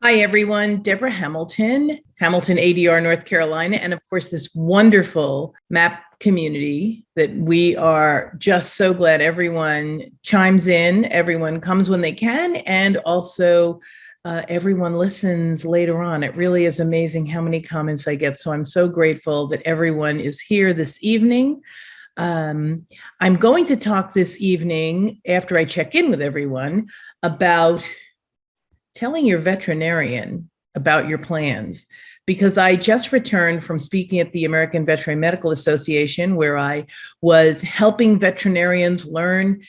Hi, everyone. Deborah Hamilton, Hamilton ADR, North Carolina, and of course, this wonderful MAAP community that we are just so glad everyone chimes in, everyone comes when they can, and also everyone listens later on. It really is amazing how many comments I get. So I'm so grateful that everyone is here this evening. I'm going to talk this evening, after I check in with everyone, about telling your veterinarian about your plans, because I just returned from speaking at the American Veterinary Medical Association, where I was helping veterinarians learn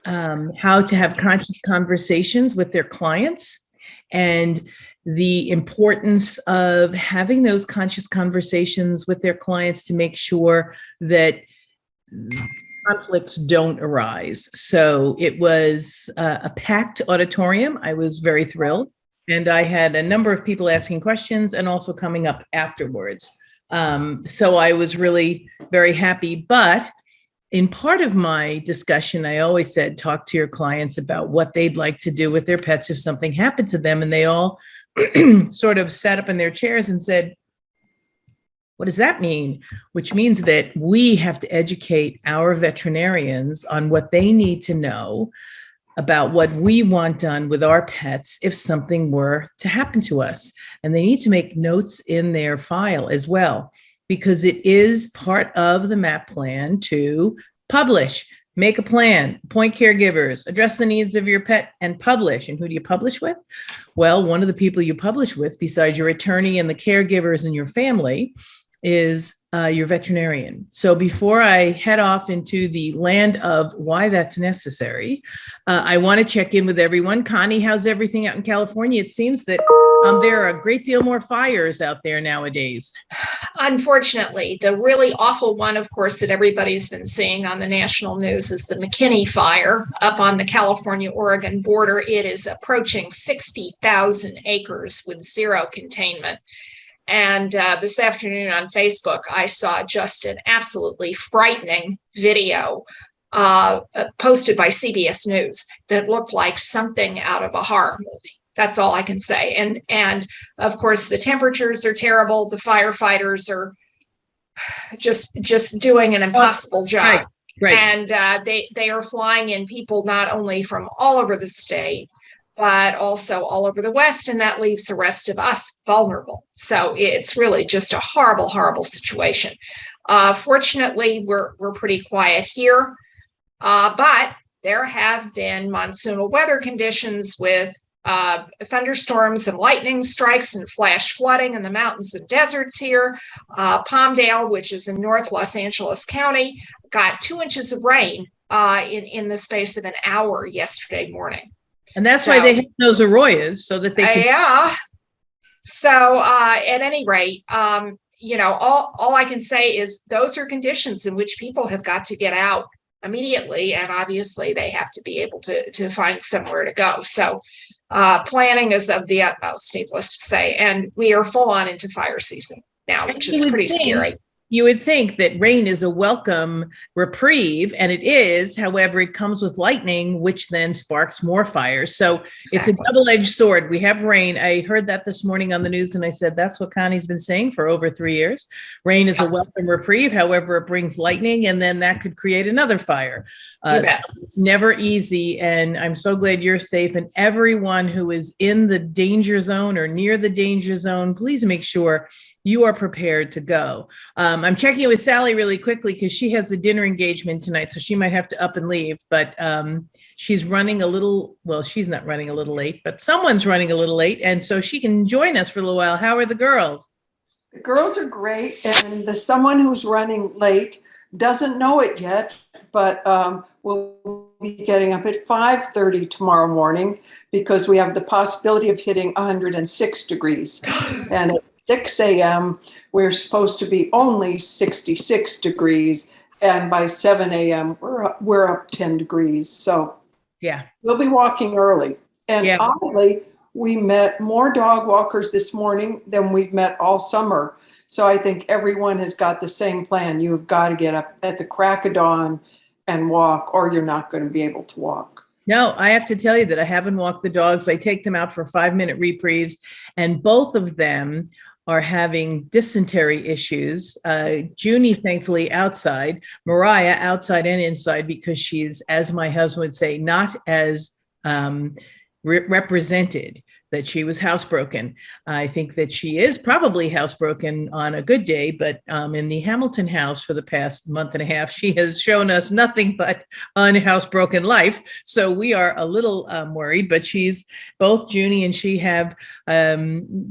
how to have conscious conversations with their clients and the importance of having those conscious conversations with their clients to make sure that conflicts don't arise. So it was a packed auditorium. I was very thrilled. And I had a number of people asking questions and also coming up afterwards. So I was really very happy. But in part of my discussion, I always said, talk to your clients about what they'd like to do with their pets if something happened to them. And they all sort of sat up in their chairs and said, what does that mean? Which means that we have to educate our veterinarians on what they need to know about what we want done with our pets if something were to happen to us. And they need to make notes in their file as well, because it is part of the MAAP plan to publish, make a plan, appoint caregivers, address the needs of your pet, and publish. And who do you publish with? Well, one of the people you publish with, besides your attorney and the caregivers and your family, is your veterinarian. So before I head off into the land of why that's necessary, I want to check in with everyone. Connie, how's everything out in California? It seems that there are a great deal more fires out there nowadays. Unfortunately, the really awful one, of course, that everybody's been seeing on the national news is the McKinney fire up on the California-Oregon border. It is approaching 60,000 acres with zero containment. And this afternoon on Facebook, I saw just an absolutely frightening video posted by CBS News that looked like something out of a horror movie. That's all I can say. And of course, the temperatures are terrible. The firefighters are just doing an impossible job. Right. And they are flying in people not only from all over the state, but also all over the West, and that leaves the rest of us vulnerable. So it's really just a horrible, horrible situation. Fortunately, we're pretty quiet here, but there have been monsoonal weather conditions with thunderstorms and lightning strikes and flash flooding in the mountains and deserts here. Palmdale, which is in North Los Angeles County, got 2 inches of rain in the space of an hour yesterday morning. And that's why they have those arroyas, so that they can. Yeah. So at any rate, all I can say is those are conditions in which people have got to get out immediately. And obviously they have to be able to find somewhere to go. So planning is of the utmost, needless to say. And we are full on into fire season now, which is pretty scary. You would think that rain is a welcome reprieve, and it is. However, it comes with lightning, which then sparks more fires. So It's a double-edged sword. We have rain. I heard that this morning on the news, and I said, that's what Connie's been saying for over 3 years. Rain is a welcome reprieve. However, it brings lightning, and then that could create another fire. So it's never easy, and I'm so glad you're safe. And everyone who is in the danger zone or near the danger zone, please make sure you are prepared to go. I'm checking with Sally really quickly because she has a dinner engagement tonight, so she might have to up and leave. But she's running a little, well, she's not running a little late, but someone's running a little late, and so she can join us for a little while. How are the girls? The girls are great, and the someone who's running late doesn't know it yet, but we'll be getting up at 5:30 tomorrow morning because we have the possibility of hitting 106 degrees. And at 6 a.m., we're supposed to be only 66 degrees. And by 7 a.m., we're up 10 degrees. So yeah, we'll be walking early. And oddly, we met more dog walkers this morning than we've met all summer. So I think everyone has got the same plan. You've got to get up at the crack of dawn and walk, or you're not going to be able to walk. No, I have to tell you that I haven't walked the dogs. I take them out for 5-minute reprieves, and both of them are having dysentery issues. Junie, thankfully, outside. Mariah, outside and inside, because she's, as my husband would say, not as represented, that she was housebroken. I think that she is probably housebroken on a good day, but in the Hamilton house for the past month and a half, she has shown us nothing but unhousebroken life. So we are a little worried, but both Junie and she have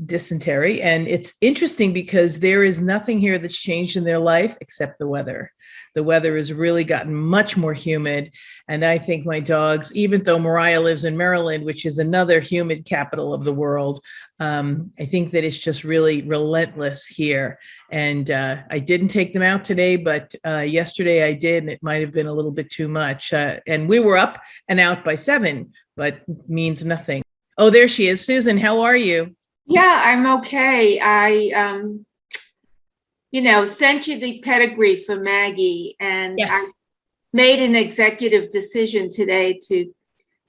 dysentery. And it's interesting because there is nothing here that's changed in their life except the weather. The weather has really gotten much more humid. And I think my dogs, even though Mariah lives in Maryland, which is another humid capital of the world, I think that it's just really relentless here. And I didn't take them out today, but yesterday I did, and it might have been a little bit too much. And we were up and out by 7, but means nothing. Oh, there she is. Susan, how are you? Yeah, I'm okay. I sent you the pedigree for Maggie, and Yes. I made an executive decision today to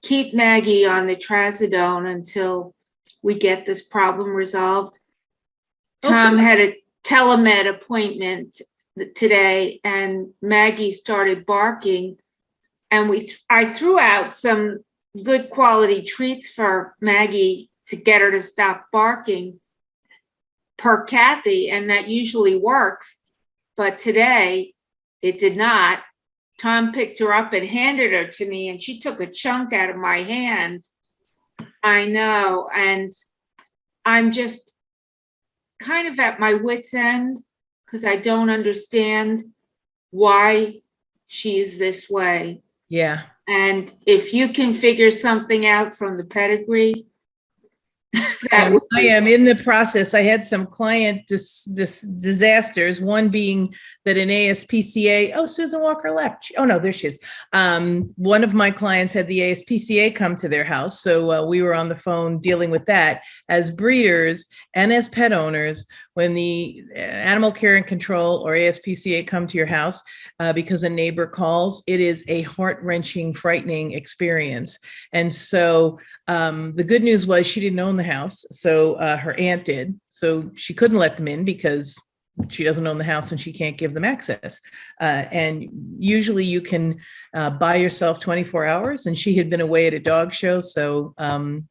keep Maggie on the trazodone until we get this problem resolved. Tom had a telemed appointment today, and Maggie started barking, and I threw out some good quality treats for Maggie to get her to stop barking per Kathy, and that usually works, but today it did not. Tom picked her up and handed her to me, and she took a chunk out of my hand. I know, and I'm just kind of at my wit's end because I don't understand why she is this way. Yeah. And if you can figure something out from the pedigree, that I am in the process. I had some client disasters, one being that an ASPCA, Susan Walker left. Oh no, there she is. One of my clients had the ASPCA come to their house. So we were on the phone dealing with that. As breeders and as pet owners, when the animal care and control or ASPCA come to your house because a neighbor calls, it is a heart-wrenching, frightening experience. And so the good news was she didn't own the house. So her aunt did. So she couldn't let them in because she doesn't own the house and she can't give them access. And usually you can buy yourself 24 hours, and she had been away at a dog show. So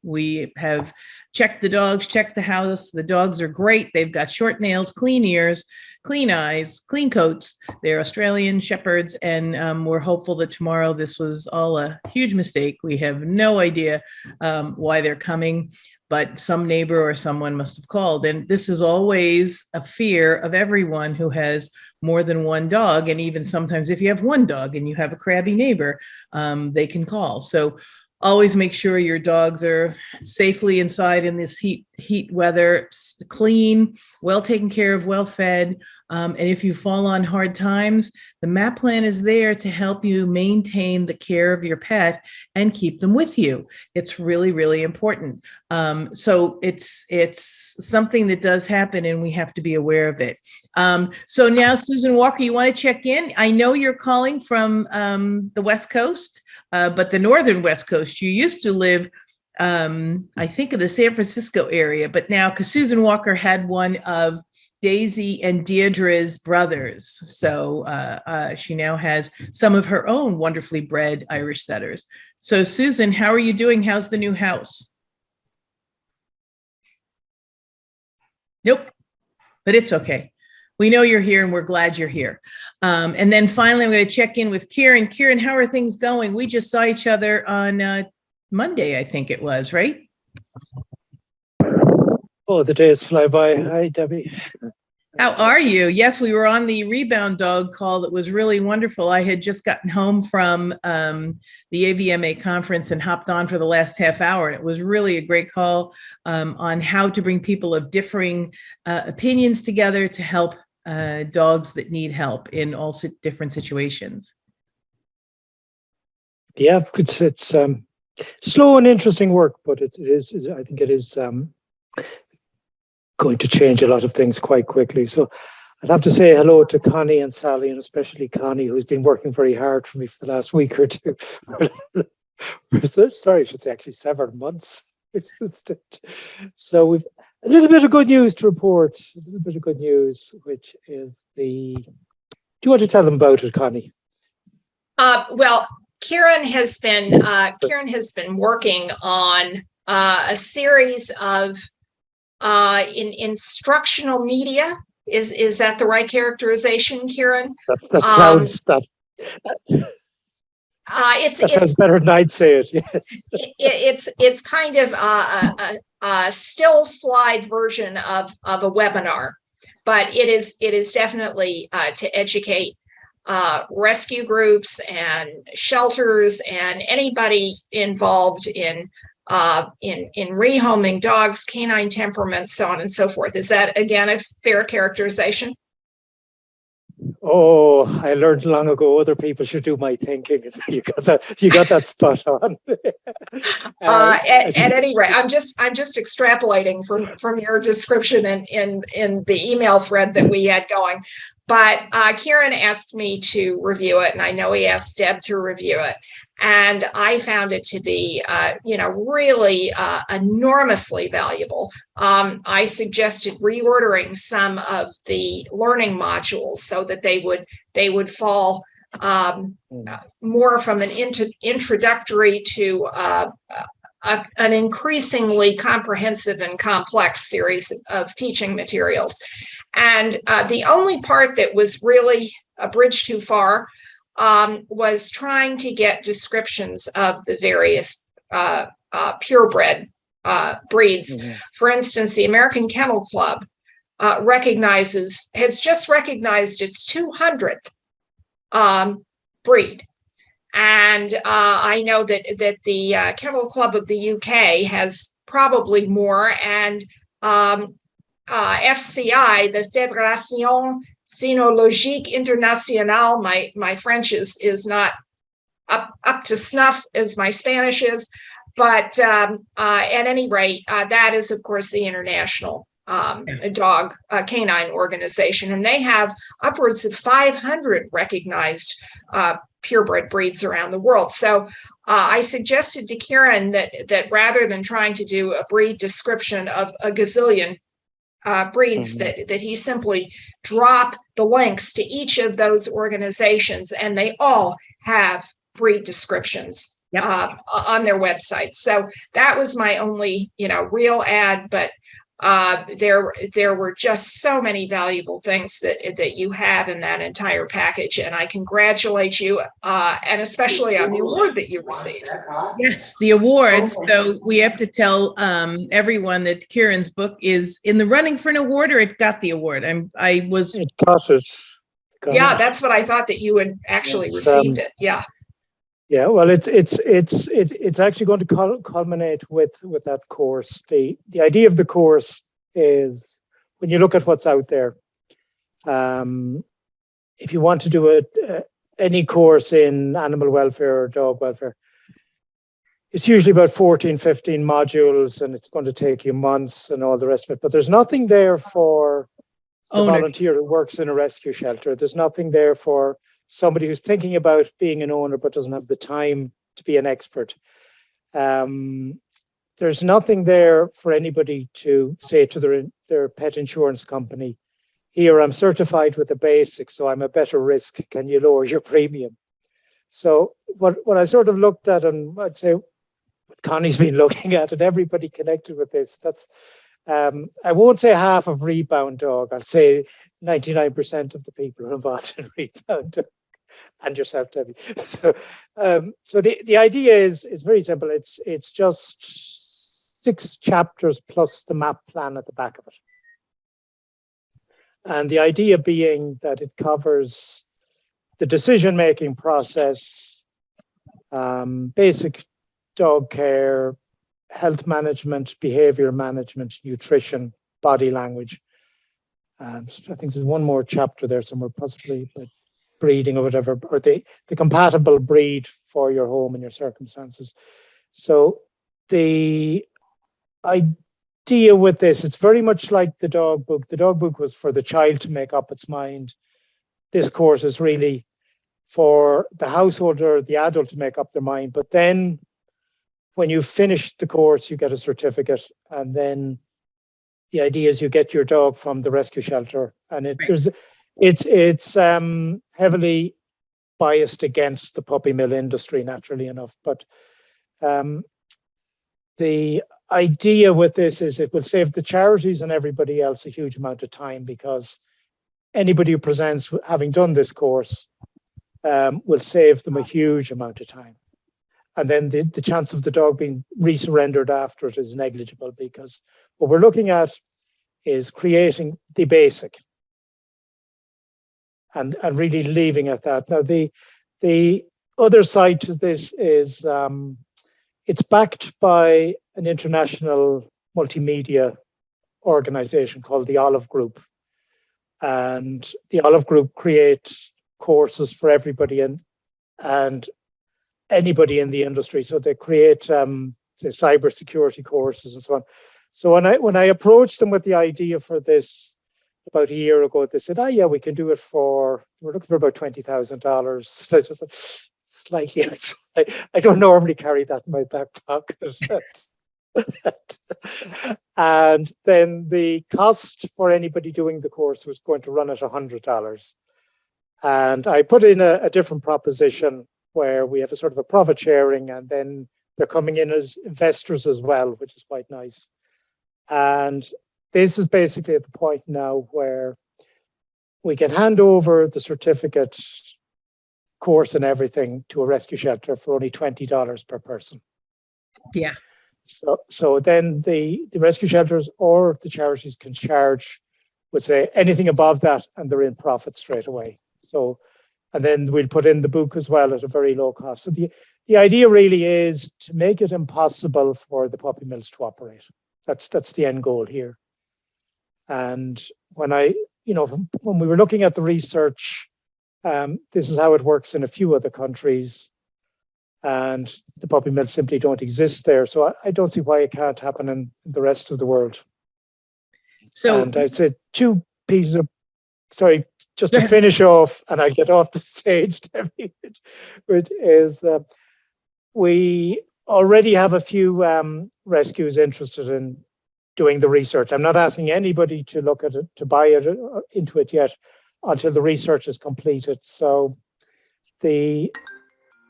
we have checked the dogs, checked the house. The dogs are great. They've got short nails, clean ears, clean eyes, clean coats. They're Australian Shepherds, and we're hopeful that tomorrow this was all a huge mistake. We have no idea why they're coming, but some neighbor or someone must have called. And this is always a fear of everyone who has more than one dog. And even sometimes if you have one dog and you have a crabby neighbor, they can call. So always make sure your dogs are safely inside in this heat weather, clean, well taken care of, well fed. And if you fall on hard times, the MAAP plan is there to help you maintain the care of your pet and keep them with you. It's really, really important. So it's something that does happen, and we have to be aware of it. So now, Susan Walker, you want to check in? I know you're calling from the West Coast. But the northern West Coast, you used to live, I think, in the San Francisco area, but now, because Susan Walker had one of Daisy and Deirdre's brothers. So she now has some of her own wonderfully bred Irish setters. So Susan, how are you doing? How's the new house? Nope, but it's okay. We know you're here and we're glad you're here. And then finally, I'm going to check in with Ciaran. Ciaran, how are things going? We just saw each other on Monday, I think it was, right? Oh, the days fly by. Hi, Debbie. How are you? Yes, we were on the Rebound Dog call. That was really wonderful. I had just gotten home from the AVMA conference and hopped on for the last half hour. And it was really a great call on how to bring people of differing opinions together to help dogs that need help in all different situations. Yeah, it's slow and interesting work, but I think it is going to change a lot of things quite quickly. So I'd have to say hello to Connie and Sally, and especially Connie, who's been working very hard for me for the last week or two. Sorry, I should say actually several months. So we've a little bit of good news to report. A little bit of good news, which is the. Do you want to tell them about it, Connie? Well, Ciaran has been working on a series of instructional media. Is that the right characterization, Ciaran? That sounds It's sounds better than I'd say it. Yes. it's kind of a still slide version of a webinar, but it is definitely to educate rescue groups and shelters and anybody involved in rehoming dogs, canine temperament, so on and so forth. Is that again a fair characterization? Oh, I learned long ago other people should do my thinking. You got that spot on. At any rate, I'm just extrapolating from your description in the email thread that we had going. But Ciaran asked me to review it, and I know he asked Deb to review it. And I found it to be, really enormously valuable. I suggested reordering some of the learning modules so that they would fall more from an introductory to an increasingly comprehensive and complex series of teaching materials. And the only part that was really a bridge too far was trying to get descriptions of the various purebred breeds. Mm-hmm. For instance, the American Kennel Club has just recognized its 200th breed. And I know that the Kennel Club of the UK has probably more, and FCI, the Fédération Cynologique Internationale, my French is not up to snuff as my Spanish is, but at any rate, that is of course the international canine organization, and they have upwards of 500 recognized purebred breeds around the world. So I suggested to Ciaran that rather than trying to do a breed description of a gazillion breeds, mm-hmm. that he simply drop the links to each of those organizations, and they all have breed descriptions on their website. So that was my only real add, but there were just so many valuable things that you have in that entire package, and I congratulate you, and especially on the award that you received. Yes, the award. So we have to tell everyone that Ciaran's book is in the running for an award, or it got the award. It got it. Yeah, that's what I thought, that you had actually received it. Yeah. Yeah, well, it's actually going to culminate with that course. The idea of the course is, when you look at what's out there, if you want to do any course in animal welfare or dog welfare, it's usually about 14, 15 modules, and it's going to take you months and all the rest of it. But there's nothing there for a volunteer who works in a rescue shelter. There's nothing there for somebody who's thinking about being an owner but doesn't have the time to be an expert. There's nothing there for anybody to say to their pet insurance company, here, I'm certified with the basics, so I'm a better risk. Can you lower your premium? So what I sort of looked at, and I'd say what Connie's been looking at, and everybody connected with this, that's, I won't say half of Rebound Dog, I'll say 99% of the people who are involved in Rebound Dog, and yourself, Debbie. So the idea is very simple. It's just 6 chapters plus the MAAP plan at the back of it. And the idea being that it covers the decision-making process, basic dog care, health management, behavior management, nutrition, body language. I think there's one more chapter there somewhere, possibly breeding or whatever, or the compatible breed for your home and your circumstances. So the idea with this, it's very much like the dog book. The dog book was for the child to make up its mind. This course is really for the householder, the adult, to make up their mind. But then when you finish the course, you get a certificate, and then the idea is you get your dog from the rescue shelter, and it's heavily biased against the puppy mill industry, naturally enough. But the idea with this is it will save the charities and everybody else a huge amount of time, because anybody who presents having done this course will save them a huge amount of time. And then the chance of the dog being resurrendered after it is negligible, because what we're looking at is creating the basic and really leaving at that. Now, the other side to this is it's backed by an international multimedia organization called the Olive Group. And the Olive Group creates courses for everybody and anybody in the industry. So they create say cybersecurity courses and so on. So when I approached them with the idea for this about a year ago, they said, "Oh yeah, we can do it we're looking for about $20,000." I just said, slightly. I don't normally carry that in my back pocket. And then the cost for anybody doing the course was going to run at $100. And I put in a different proposition where we have a sort of a profit sharing, and then they're coming in as investors as well, which is quite nice. And this is basically at the point now where we can hand over the certificate, course and everything to a rescue shelter for only $20 per person. Yeah. So then the rescue shelters or the charities can charge, would say, anything above that, and they're in profit straight away. So, and then we'll put in the book as well at a very low cost. So the idea really is to make it impossible for the puppy mills to operate. That's the end goal here. And when when we were looking at the research, this is how it works in a few other countries, and the puppy mills simply don't exist there. So I don't see why it can't happen in the rest of the world. So, and I'd say two pieces of, sorry, just to finish off, and I get off the stage, which is we already have a few rescues interested in doing the research. I'm not asking anybody to look at it, to buy it into it yet, until the research is completed. So the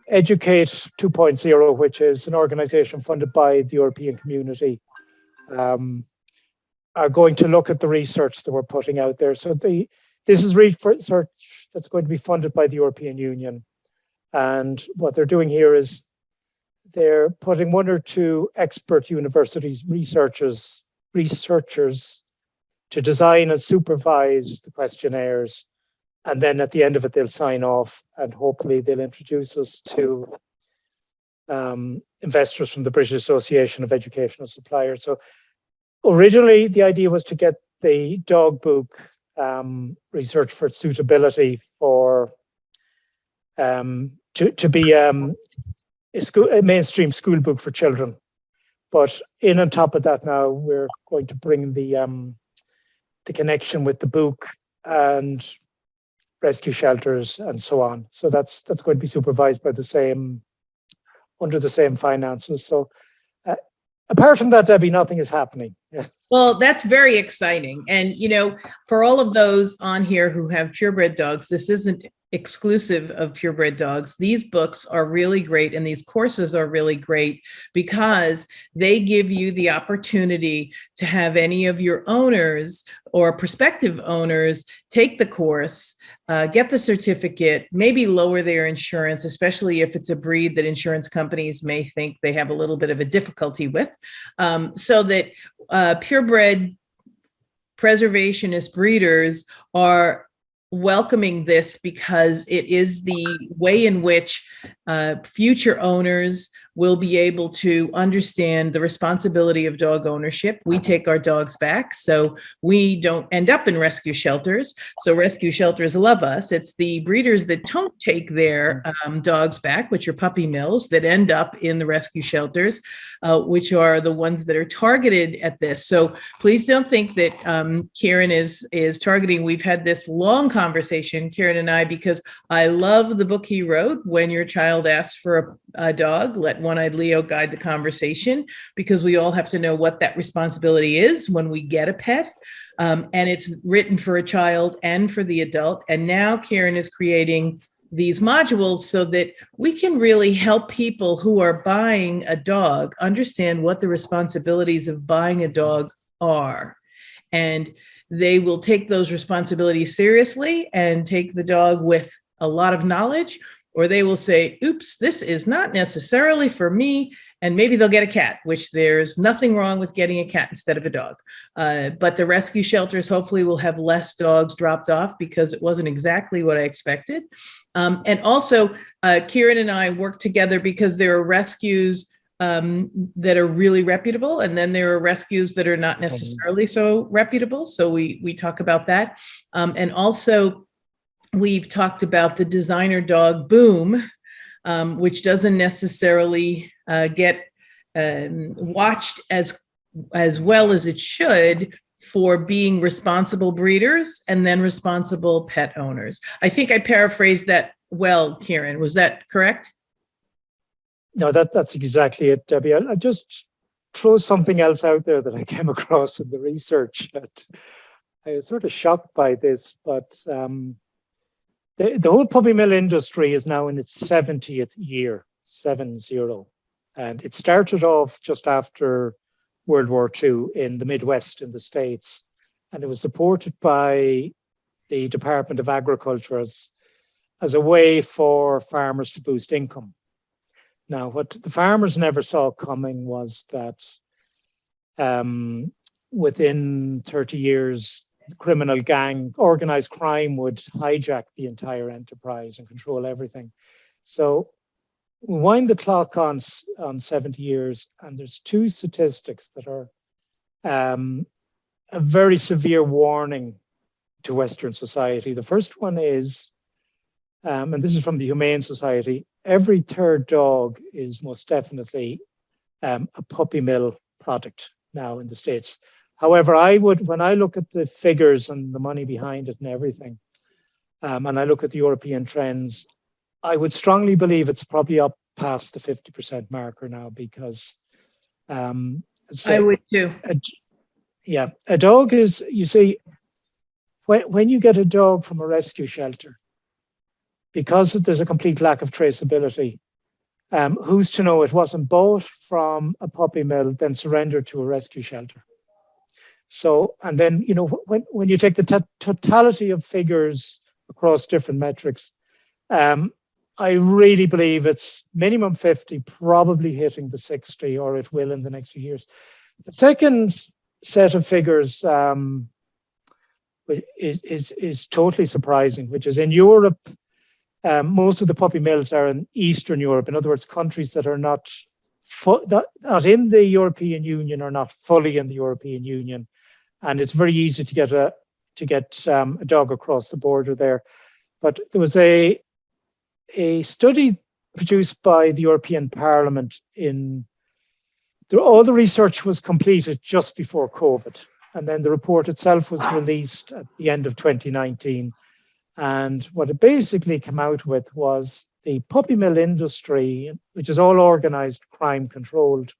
Educate 2.0, which is an organization funded by the European Community, are going to look at the research that we're putting out there. So this is research that's going to be funded by the European Union. And what they're doing here is they're putting one or two expert universities researchers to design and supervise the questionnaires. And then at the end of it, they'll sign off, and hopefully they'll introduce us to investors from the British Association of Educational Suppliers. So originally the idea was to get the dog book research for its suitability for to be a mainstream school book for children. But on top of that, now we're going to bring the connection with the book and rescue shelters and so on. So that's going to be supervised by under the same finances. So apart from that, Debbie, nothing is happening. Well, that's very exciting. And, for all of those on here who have purebred dogs, this isn't exclusive of purebred dogs. These books are really great, and these courses are really great because they give you the opportunity to have any of your owners or prospective owners take the course, get the certificate, maybe lower their insurance, especially if it's a breed that insurance companies may think they have a little bit of a difficulty with, so that purebred preservationist breeders are welcoming this, because it is the way in which future owners will be able to understand the responsibility of dog ownership. We take our dogs back, so we don't end up in rescue shelters. So rescue shelters love us. It's the breeders that don't take their dogs back, which are puppy mills, that end up in the rescue shelters, which are the ones that are targeted at this. So please don't think that Ciaran is targeting. We've had this long conversation, Ciaran and I, because I love the book he wrote, When Your Child Asks for a Dog, Let One-Eyed Leo guide the conversation, because we all have to know what that responsibility is when we get a pet. And it's written for a child and for the adult. And now Ciaran is creating these modules so that we can really help people who are buying a dog understand what the responsibilities of buying a dog are. And they will take those responsibilities seriously and take the dog with a lot of knowledge, or they will say, oops, this is not necessarily for me. And maybe they'll get a cat, which there's nothing wrong with getting a cat instead of a dog. But the rescue shelters hopefully will have less dogs dropped off, because it wasn't exactly what I expected. And also, Ciaran and I work together because there are rescues that are really reputable, and then there are rescues that are not necessarily so reputable. So we talk about that. And also, we've talked about the designer dog boom, which doesn't necessarily get watched as well as it should for being responsible breeders and then responsible pet owners. I think I paraphrased that well, Ciaran. Was that correct? No, that's exactly it, Debbie. I'll just throw something else out there that I came across in the research. That I was sort of shocked by this, but the whole puppy mill industry is now in its 70th year, 70. And it started off just after World War II in the Midwest in the States. And it was supported by the Department of Agriculture as a way for farmers to boost income. Now, what the farmers never saw coming was that within 30 years, the criminal gang, organized crime would hijack the entire enterprise and control everything. So we wind the clock on 70 years, and there's two statistics that are a very severe warning to Western society. The first one is, and this is from the Humane Society, every third dog is most definitely a puppy mill product now in the States. However, when I look at the figures and the money behind it and everything, and I look at the European trends, I would strongly believe it's probably up past the 50% marker now, because I would too. A dog is, you see, when you get a dog from a rescue shelter, because there's a complete lack of traceability, who's to know it wasn't bought from a puppy mill, then surrendered to a rescue shelter. So, and then, you know, when you take the totality of figures across different metrics, I really believe it's minimum 50, probably hitting the 60, or it will in the next few years. The second set of figures is totally surprising, which is in Europe. Most of the puppy mills are in Eastern Europe. In other words, countries that are not in the European Union or not fully in the European Union, and it's very easy to get a dog across the border there. But there was a study produced by the European Parliament all the research was completed just before COVID, and then the report itself was released at the end of 2019. And what it basically came out with was the puppy mill industry, which is all organized crime controlled,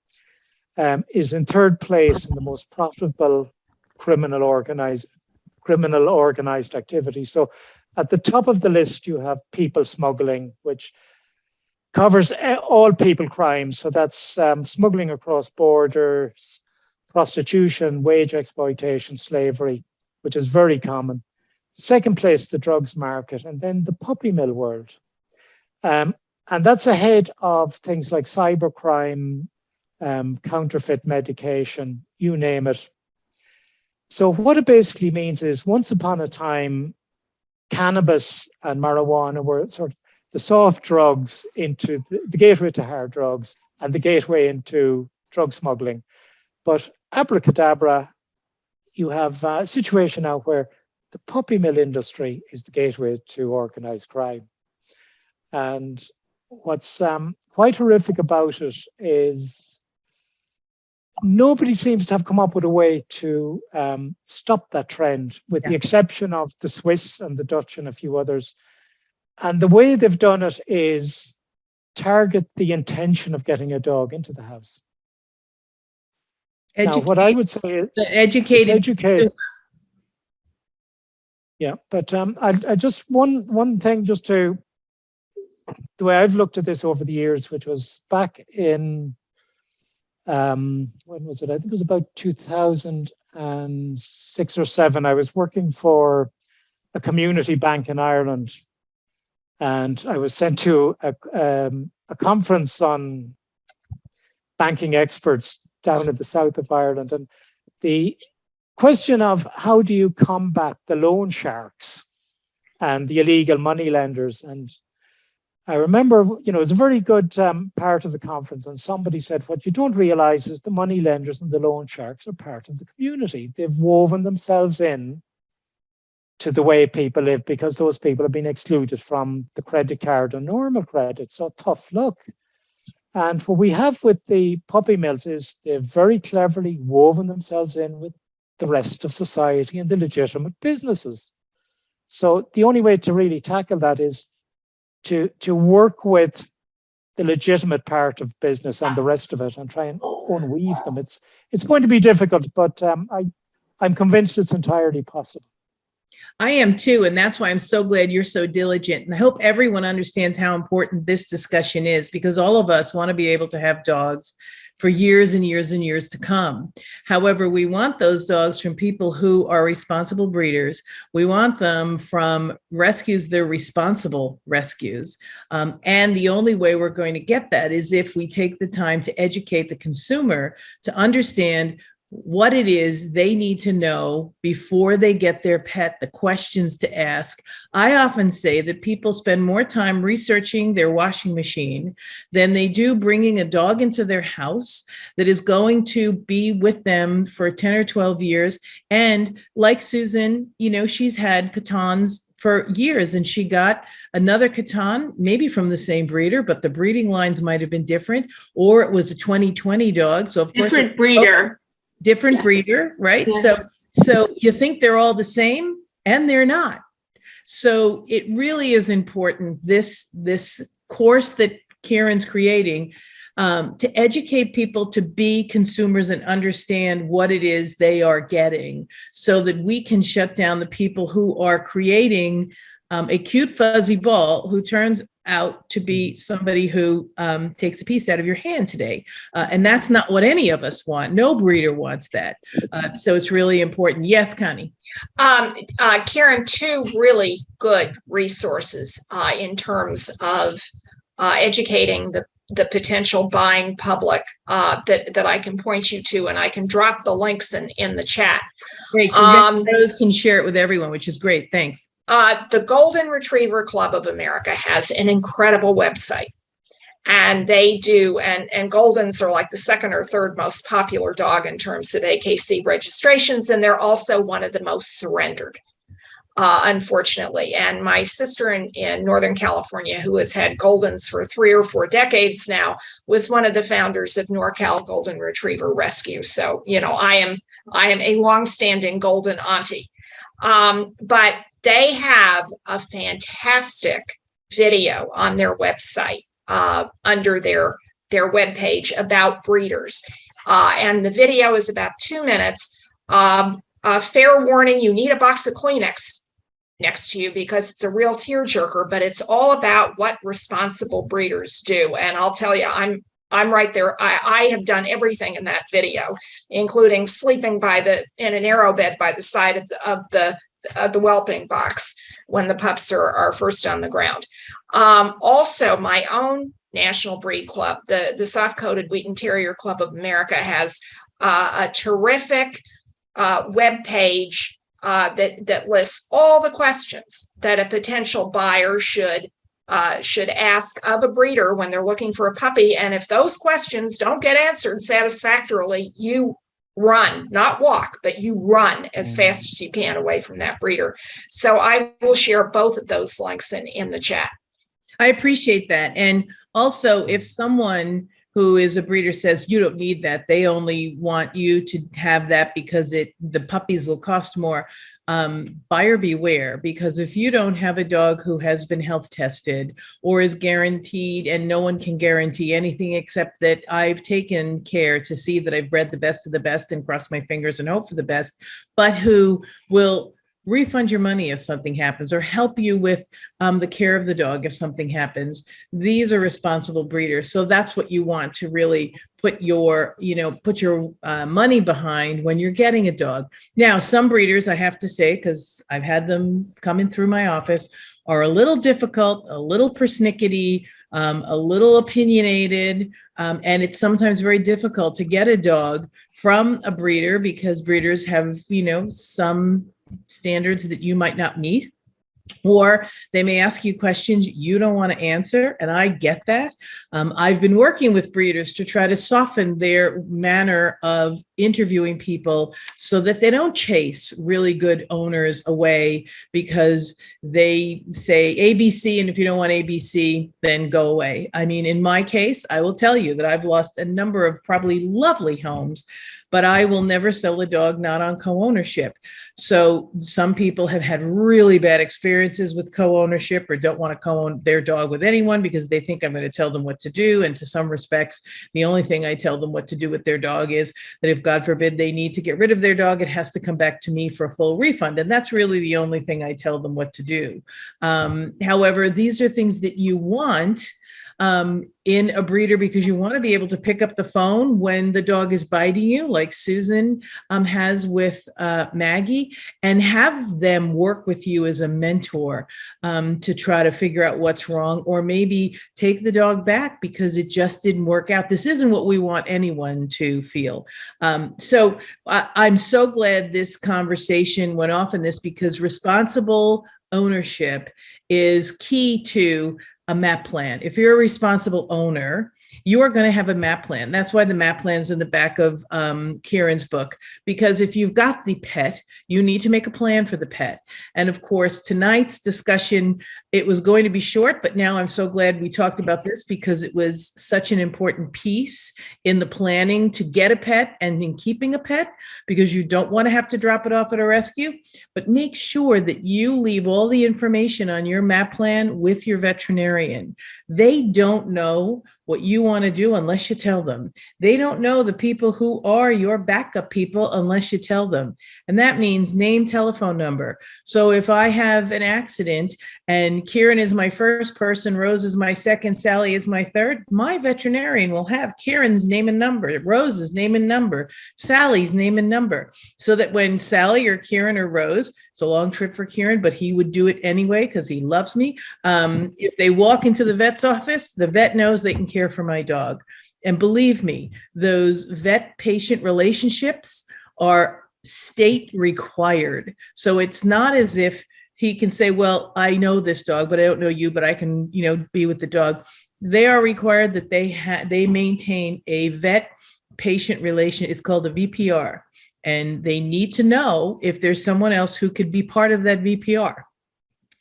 is in third place in the most profitable criminal organized activity. So at the top of the list, you have people smuggling, which covers all people crimes. So that's smuggling across borders, prostitution, wage exploitation, slavery, which is very common. Second place, the drugs market, and then the puppy mill world. And that's ahead of things like cybercrime, counterfeit medication, you name it. So what it basically means is, once upon a time, cannabis and marijuana were sort of the soft drugs into the gateway to hard drugs and the gateway into drug smuggling. But abracadabra, you have a situation now where the puppy mill industry is the gateway to organized crime. And what's quite horrific about it is nobody seems to have come up with a way to stop that trend, with the exception of the Swiss and the Dutch and a few others. And the way they've done it is target the intention of getting a dog into the house. Now, what I would say is the educated. educate. Yeah, but I just one thing just to the way I've looked at this over the years, which was back in when was it? I think it was about 2006 or 7. I was working for a community bank in Ireland, and I was sent to a conference on banking experts down in the south of Ireland, and the question of how do you combat the loan sharks and the illegal money lenders. And I remember, it was a very good part of the conference, and somebody said, what you don't realize is the money lenders and the loan sharks are part of the community. They've woven themselves in to the way people live because those people have been excluded from the credit card and normal credit. So tough luck. And what we have with the puppy mills is they've very cleverly woven themselves in with the rest of society and the legitimate businesses. So the only way to really tackle that is to work with the legitimate part of business and the rest of it and try and unweave them. It's going to be difficult, but I'm convinced it's entirely possible. I am too, and that's why I'm so glad you're so diligent. And I hope everyone understands how important this discussion is, because all of us want to be able to have dogs for years and years and years to come. However, we want those dogs from people who are responsible breeders. We want them from rescues that are responsible rescues. And the only way we're going to get that is if we take the time to educate the consumer to understand what it is they need to know before they get their pet, the questions to ask. I often say that people spend more time researching their washing machine than they do bringing a dog into their house that is going to be with them for 10 or 12 years. And like Susan, she's had Catons for years, and she got another Caton, maybe from the same breeder, but the breeding lines might have been different, or it was a 2020 dog. So of course, different breeder. Different breeder, right? Yeah. So you think they're all the same, and they're not. So it really is important, this course that Ciaran's creating, to educate people to be consumers and understand what it is they are getting, so that we can shut down the people who are creating a cute fuzzy ball who turns out to be somebody who takes a piece out of your hand today. And that's not what any of us want. No breeder wants that. So it's really important. Yes, Connie. Ciaran, 2 really good resources in terms of educating the potential buying public that I can point you to, and I can drop the links in the chat. Great. Those can share it with everyone, which is great. Thanks. The Golden Retriever Club of America has an incredible website, and they do, and Goldens are like the 2nd or 3rd most popular dog in terms of AKC registrations, and they're also one of the most surrendered, unfortunately. And my sister in Northern California, who has had Goldens for 3 or 4 decades now, was one of the founders of NorCal Golden Retriever Rescue. So, I am a longstanding Golden auntie, but they have a fantastic video on their website under their webpage about breeders. And the video is about 2 minutes. Fair warning, you need a box of Kleenex next to you because it's a real tearjerker, but it's all about what responsible breeders do. And I'll tell you, I'm right there. I have done everything in that video, including sleeping in an arrow bed by the side of the whelping box when the pups are first on the ground. Also, my own national breed club, the Soft-Coated Wheaten Terrier Club of America, has a terrific web page that lists all the questions that a potential buyer should ask of a breeder when they're looking for a puppy. And if those questions don't get answered satisfactorily, you run, not walk, but you run as fast as you can away from that breeder. So I will share both of those links in the chat. I appreciate that. And also, if someone who is a breeder says, you don't need that. They only want you to have that because the puppies will cost more. Buyer beware, because if you don't have a dog who has been health tested or is guaranteed, and no one can guarantee anything except that I've taken care to see that I've bred the best of the best and cross my fingers and hope for the best, but who will refund your money if something happens or help you with the care of the dog if something happens. These are responsible breeders. So that's what you want to really put your money behind when you're getting a dog. Now, some breeders, I have to say, because I've had them coming through my office, are a little difficult, a little persnickety, a little opinionated, and it's sometimes very difficult to get a dog from a breeder because breeders have, some standards that you might not meet, or they may ask you questions you don't want to answer. And I get that. I've been working with breeders to try to soften their manner of interviewing people so that they don't chase really good owners away because they say ABC, and if you don't want ABC, then go away. I mean, in my case, I will tell you that I've lost a number of probably lovely homes, but I will never sell a dog not on co-ownership. So some people have had really bad experiences with co-ownership or don't want to co-own their dog with anyone because they think I'm going to tell them what to do. And to some respects, the only thing I tell them what to do with their dog is that if God forbid they need to get rid of their dog, it has to come back to me for a full refund. And that's really the only thing I tell them what to do. However, these are things that you want in a breeder because you want to be able to pick up the phone when the dog is biting you, like Susan has with Maggie, and have them work with you as a mentor to try to figure out what's wrong, or maybe take the dog back because it just didn't work out. This isn't what we want anyone to feel. So I'm so glad this conversation went off in this, because responsible ownership is key to a MAAP plan. If you're a responsible owner, you are going to have a MAAP plan. That's why the MAAP plan is in the back of Ciaran's book, because if you've got the pet, you need to make a plan for the pet. And of course, tonight's discussion, it was going to be short, but now I'm so glad we talked about this because it was such an important piece in the planning to get a pet and in keeping a pet, because you don't want to have to drop it off at a rescue. But make sure that you leave all the information on your MAAP plan with your veterinarian. They don't know what you want to do unless you tell them. They don't know the people who are your backup people unless you tell them. And that means name, telephone number. So if I have an accident and Ciaran is my first person, Rose is my second, Sally is my third, my veterinarian will have Ciaran's name and number, Rose's name and number, Sally's name and number, so that when Sally or Ciaran or Rose, it's a long trip for Ciaran, but he would do it anyway because he loves me. If they walk into the vet's office, the vet knows they can care for my dog. And believe me, those vet-patient relationships are state required. So it's not as if he can say, well, I know this dog, but I don't know you, but I can, be with the dog. They are required that they maintain a vet-patient relation. It's called a VPR. And they need to know if there's someone else who could be part of that VPR.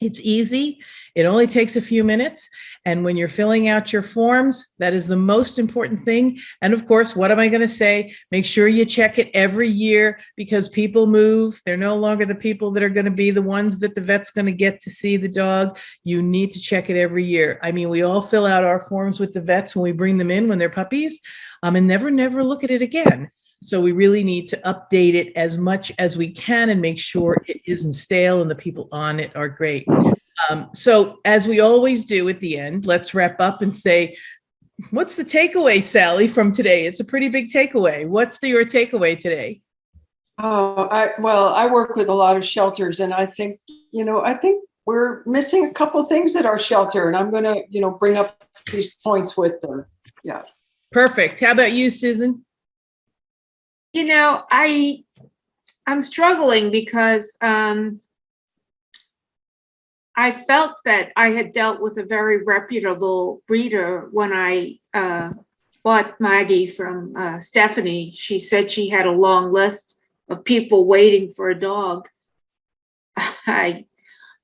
It's easy. It only takes a few minutes. And when you're filling out your forms, that is the most important thing. And of course, what am I going to say? Make sure you check it every year, because people move. They're no longer the people that are going to be the ones that the vet's going to get to see the dog. You need to check it every year. I mean, we all fill out our forms with the vets when we bring them in when they're puppies, and never look at it again. So we really need to update it as much as we can and make sure it isn't stale and the people on it are great. So as we always do at the end, let's wrap up and say, what's the takeaway, Sally, from today? It's a pretty big takeaway. What's your takeaway today? I work with a lot of shelters, and I think we're missing a couple of things at our shelter, and I'm going to, bring up these points with them. Yeah. Perfect. How about you, Susan? I'm struggling because I felt that I had dealt with a very reputable breeder when I bought Maggie from Stephanie. She said she had a long list of people waiting for a dog. I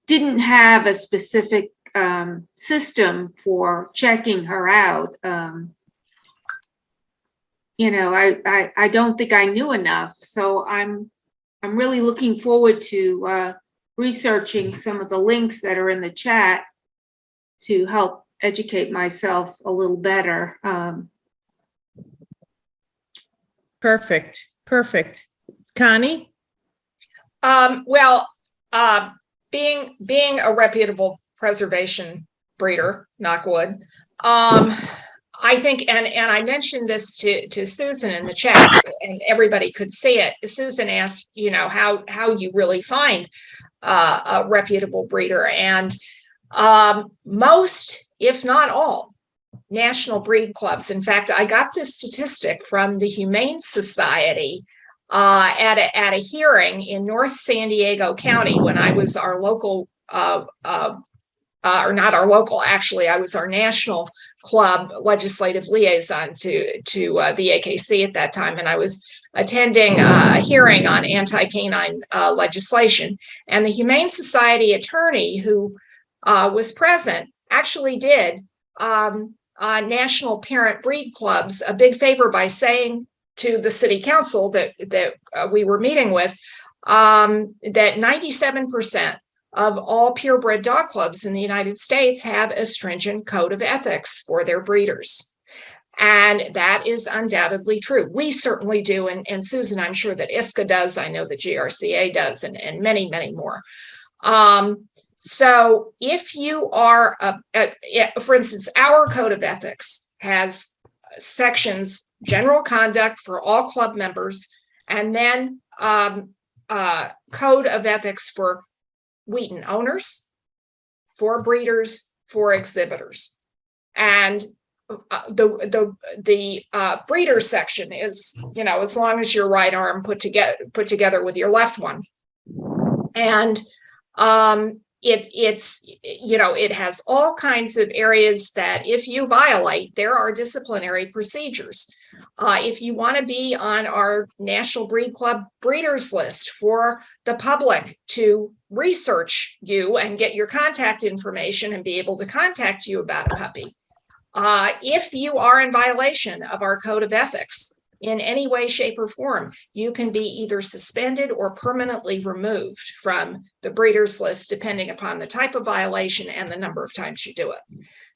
didn't have a specific system for checking her out. I don't think I knew enough. So I'm really looking forward to researching some of the links that are in the chat to help educate myself a little better. Perfect. Connie? Being a reputable preservation breeder, knock wood, I think, and I mentioned this to Susan in the chat, and everybody could see it. Susan asked, how you really find a reputable breeder, and most, if not all, national breed clubs. In fact, I got this statistic from the Humane Society at a hearing in North San Diego County when I was our local, or not our local, actually, I was our national club legislative liaison to the AKC at that time, and I was attending a hearing on anti-canine legislation. And the Humane Society attorney who was present actually did national parent breed clubs a big favor by saying to the city council that we were meeting with that 97% of all purebred dog clubs in the United States have a stringent code of ethics for their breeders. And that is undoubtedly true. We certainly do. And Susan, I'm sure that ISCA does. I know that GRCA does, and many, many more. So if you are, for instance, our code of ethics has sections, general conduct for all club members, and then code of ethics for Wheaten owners, for breeders, for exhibitors. And the breeder section is, as long as your right arm put together with your left one. And it has all kinds of areas that if you violate, there are disciplinary procedures. If you want to be on our National Breed Club breeders list for the public to research you and get your contact information and be able to contact you about a puppy, if you are in violation of our code of ethics in any way, shape, or form, you can be either suspended or permanently removed from the breeders list, depending upon the type of violation and the number of times you do it.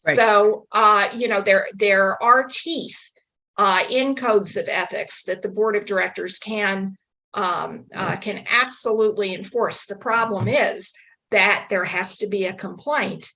Right. So, there are teeth in codes of ethics that the board of directors can absolutely enforce. The problem is that there has to be a complaint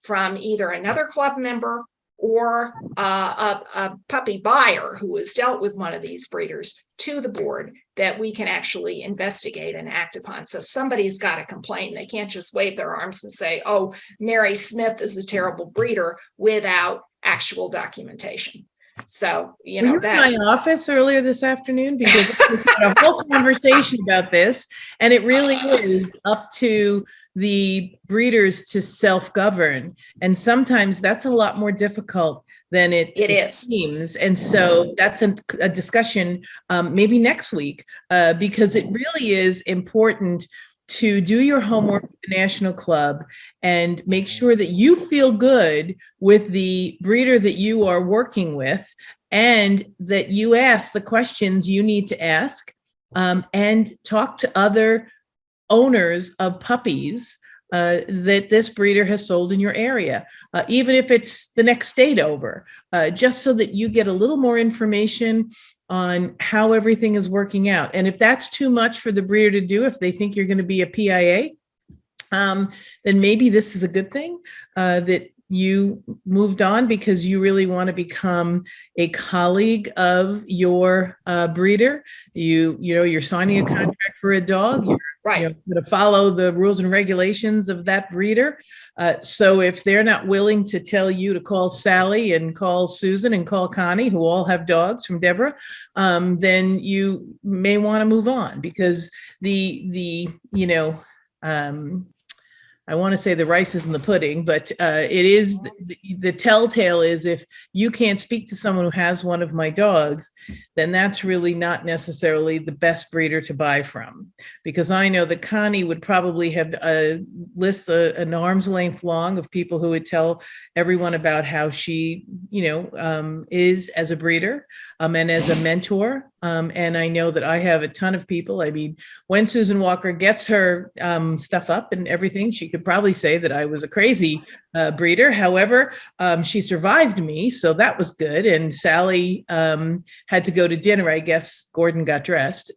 from either another club member or a puppy buyer who has dealt with one of these breeders to the board that we can actually investigate and act upon. So somebody's got to complain. They can't just wave their arms and say, oh, Mary Smith is a terrible breeder without actual documentation. So, were you in my office earlier this afternoon? Because we had a whole conversation about this, and it really is up to the breeders to self-govern. And sometimes that's a lot more difficult than it seems. And so that's a discussion maybe next week, because it really is important to do your homework with the National Club and make sure that you feel good with the breeder that you are working with, and that you ask the questions you need to ask, and talk to other owners of puppies that this breeder has sold in your area, even if it's the next state over, just so that you get a little more information on how everything is working out. And if that's too much for the breeder to do, if they think you're going to be a PIA, then maybe this is a good thing, that you moved on because you really want to become a colleague of your breeder. You're signing a contract for a dog. You're going to follow the rules and regulations of that breeder. So if they're not willing to tell you to call Sally and call Susan and call Connie, who all have dogs from Deborah, then you may want to move on, because I want to say the rice is in the pudding, but it is the telltale is if you can't speak to someone who has one of my dogs, then that's really not necessarily the best breeder to buy from. Because I know that Connie would probably have a list an arm's length long of people who would tell everyone about how she, is as a breeder and as a mentor. And I know that I have a ton of people. I mean, when Susan Walker gets her stuff up and everything, she could probably say that I was a crazy breeder. However, she survived me, so that was good. And Sally had to go to dinner. I guess Gordon got dressed,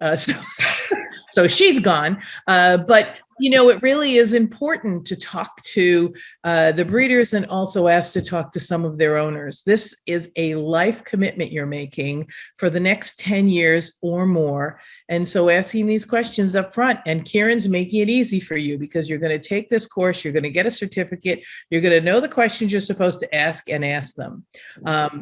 so she's gone. But it really is important to talk to the breeders and also ask to talk to some of their owners. This is a life commitment you're making for the next 10 years or more. And so asking these questions up front, and Ciaran's making it easy for you because you're going to take this course, you're going to get a certificate, you're going to know the questions you're supposed to ask and ask them.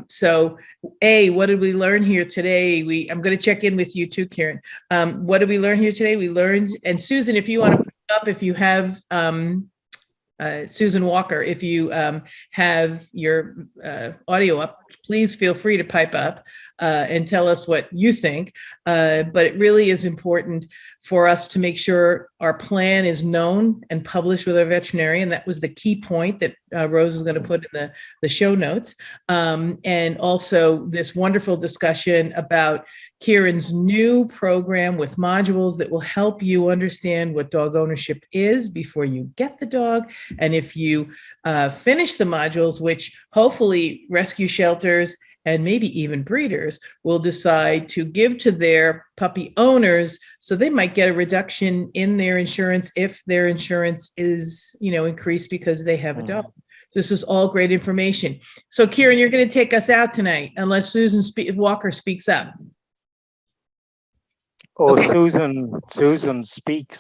So what did we learn here today? I'm going to check in with you too, Ciaran. What did we learn here today? We learned, and Susan, if you want to up, if you have Susan Walker, if you have your audio up, please feel free to pipe up and tell us what you think. But it really is important for us to make sure our plan is known and published with our veterinarian. That was the key point that Rose is going to put in the show notes. And also this wonderful discussion about Ciaran's new program with modules that will help you understand what dog ownership is before you get the dog. And if you finish the modules, which hopefully rescue shelters and maybe even breeders will decide to give to their puppy owners, so they might get a reduction in their insurance if their insurance is, increased because they have a dog. This is all great information. So Ciaran, you're going to take us out tonight, unless Susan Walker speaks up. Oh, Okay. Susan, speak.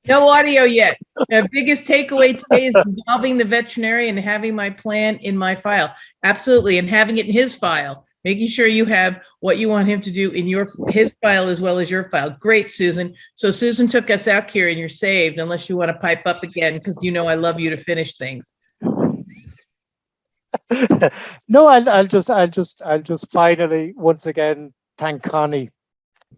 No audio yet. The biggest takeaway today is involving the veterinarian and having my plan in my file. Absolutely. And having it in his file, making sure you have what you want him to do in his file as well as your file. Great, Susan. So Susan took us out, Ciaran. You're saved, unless you want to pipe up again, because I love you to finish things. No, I'll just finally once again thank Connie,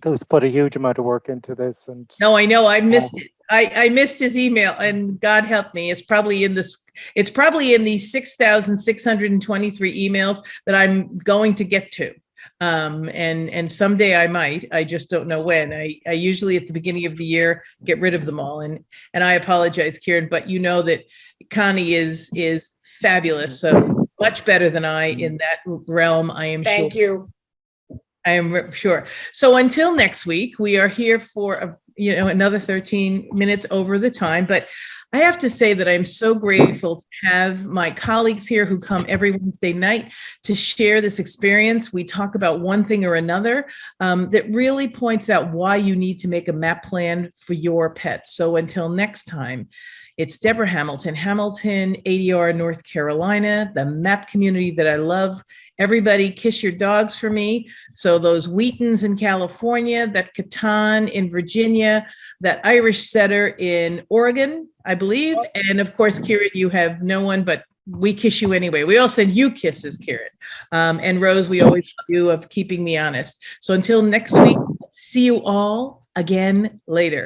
who's put a huge amount of work into this. And no, I know I missed it. I missed his email, and God help me. It's probably in the 6,623 emails that I'm going to get to. And someday I might. I just don't know when. I usually at the beginning of the year get rid of them all. And I apologize, Ciaran, but you know that Connie is fabulous. So much better than I in that realm, I am sure. Thank you. I am sure. So until next week, we are here for another 13 minutes over the time. But I have to say that I'm so grateful to have my colleagues here who come every Wednesday night to share this experience. We talk about one thing or another that really points out why you need to make a MAAP plan for your pet. So until next time, it's Deborah Hamilton, ADR, North Carolina, the MAAP community that I love. Everybody kiss your dogs for me. So those Wheatens in California, that Catan in Virginia, that Irish setter in Oregon, I believe. And of course, Ciaran, you have no one, but we kiss you anyway. We all send you kisses, Ciaran. And Rose, we always love you of keeping me honest. So until next week, see you all again later.